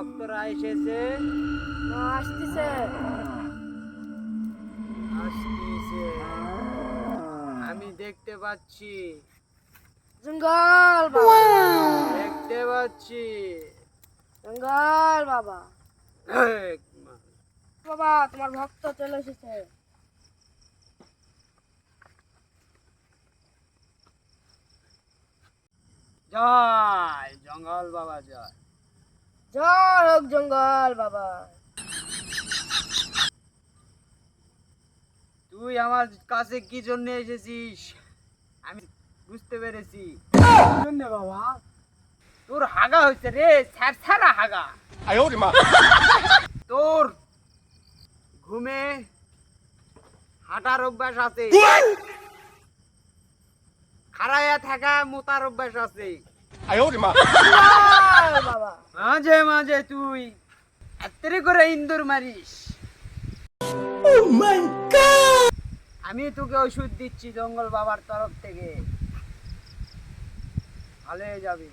ভক্তরা এসেছে, আসতেছে আসতেছে, আমি দেখতে পাচ্ছি, জঙ্গল বাবা দেখতে পাচ্ছি। জঙ্গল বাবা এক মা। বাবা তোমার ভক্ত চলে এসেছে। জয় জঙ্গল বাবা জয়। জয় হোক জঙ্গল বাবা। তুই আমার কাছে কি জন্য এসেছিস আমি বুঝতে পেরেছি। জন্য বাবা তোর হাগা হয়েছে রে, ছাড়া হাগা। তোর ঘুমে হাঁটার অভ্যাস আছে, খাড়াইয়া থাকা মোতার অভ্যাস আছে। জঙ্গল বাবা মাঝে মাঝে তুই এত্তরে করে ইন্দুর মারিস। আমি তোকে ওষুধ দিচ্ছি জঙ্গল বাবার তরফ থেকে, ভালো হয়ে যাবে।